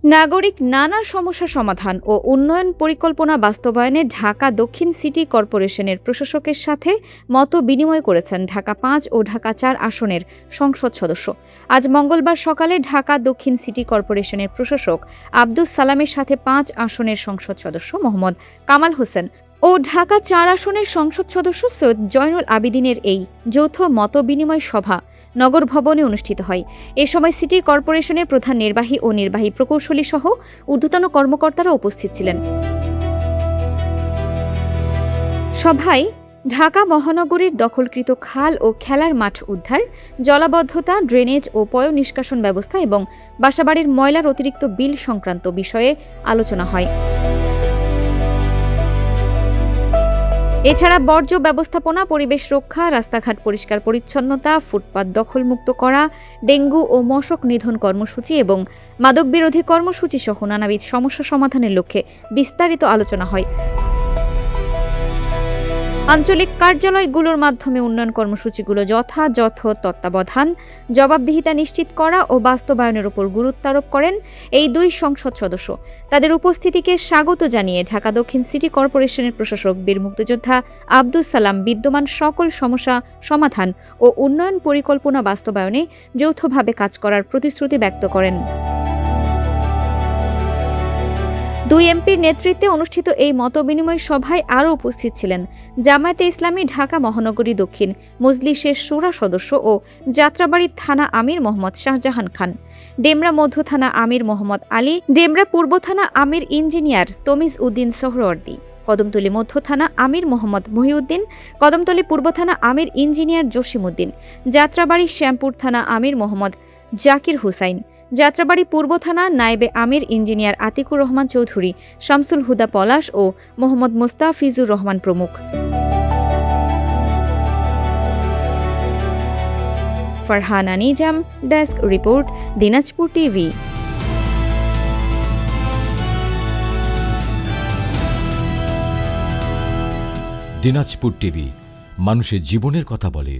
নাগরিক নানা সমস্যা সমাধান ও উন্নয়ন পরিকল্পনা বাস্তবায়নে ঢাকা দক্ষিণ সিটি কর্পোরেশনের প্রশাসকের সাথে মত বিনিময় করেছেন ঢাকা ৫ ও ঢাকা ৪ আসনের সংসদ সদস্য। আজ মঙ্গলবার সকালে ঢাকা দক্ষিণ সিটি কর্পোরেশনের প্রশাসক আব্দুস সালামের সাথে ৫ আসনের সংসদ সদস্য মোহাম্মদ কামাল হোসেন ও ঢাকা ৪ আসনের সংসদ সদস্য সৈয়দ জয়নুল আবিদিনের এই যৌথ মতবিনিময় সভা নগর ভবনে অনুষ্ঠিত হয়। এ সময় সিটি কর্পোরেশনের প্রধান নির্বাহী ও নির্বাহী প্রকৌশলী সহ ঊর্ধ্বতন কর্মকর্তারা উপস্থিত ছিলেন। সভায় ঢাকা মহানগরীর দখলকৃত খাল ও খেলার মাঠ উদ্ধার, জলাবদ্ধতা, ড্রেনেজ ও পয় নিষ্কাশন ব্যবস্থা এবং বাসাবাড়ির ময়লার অতিরিক্ত বিল সংক্রান্ত বিষয়ে আলোচনা হয়। এছাড়া বর্জ্য ব্যবস্থাপনা, পরিবেশ রক্ষা, রাস্তাঘাট পরিষ্কার পরিচ্ছন্নতা, ফুটপাত দখলমুক্ত করা, ডেঙ্গু ও মশক নিধন কর্মসূচি এবং মাদক বিরোধী কর্মসূচি সহ নানাবিধ সমস্যা সমাধানের লক্ষ্যে বিস্তারিত আলোচনা হয়। আঞ্চলিক কার্যালয়গুলোর মাধ্যমে উন্নয়ন কর্মসূচিগুলো যথাযথ তত্ত্বাবধান, জবাবদিহিতা নিশ্চিত করা ও বাস্তবায়নের উপর গুরুত্ব আরোপ করেন এই দুই সংসদ সদস্য। তাদের উপস্থিতিকে স্বাগত জানিয়ে ঢাকা দক্ষিণ সিটি কর্পোরেশনের প্রশাসক বীর মুক্তিযোদ্ধা আব্দুস সালাম বিদ্যমান সকল সমস্যা সমাধান ও উন্নয়ন পরিকল্পনা বাস্তবায়নে যৌথভাবে কাজ করার প্রতিশ্রুতি ব্যক্ত করেন। দুই এমপির নেতৃত্বে অনুষ্ঠিত এই মতবিনিময় সভায় আরও উপস্থিত ছিলেন জামায়াতে ইসলামী ঢাকা মহানগরী দক্ষিণ মজলিসের শুরা সদস্য ও যাত্রাবাড়ী থানা আমির মোহাম্মদ শাহজাহান খান, ডেমরা মধ্য থানা আমির মোহাম্মদ আলী, ডেমরা পূর্ব থানা আমির ইঞ্জিনিয়ার তমিজ উদ্দিন সোহরওয়ার্দী, কদমতলী মধ্য থানা আমির মোহাম্মদ মহিউদ্দিন, কদমতলী পূর্ব থানা আমির ইঞ্জিনিয়ার জসিমউদ্দিন, যাত্রাবাড়ী শ্যামপুর থানা আমির মোহাম্মদ জাকির হুসাইন, যাত্রাবাড়ী পূর্ব থানা নায়েবে আমির ইঞ্জিনিয়ার আতিকুর রহমান চৌধুরী, শামসুল হুদা পলাশ ও মোহাম্মদ মোস্তাফিজুর রহমান প্রমুখ। Farhana Nizam, desk report, Dinajpur TV. Dinajpur TV, মানুষের জীবনের কথা বলে।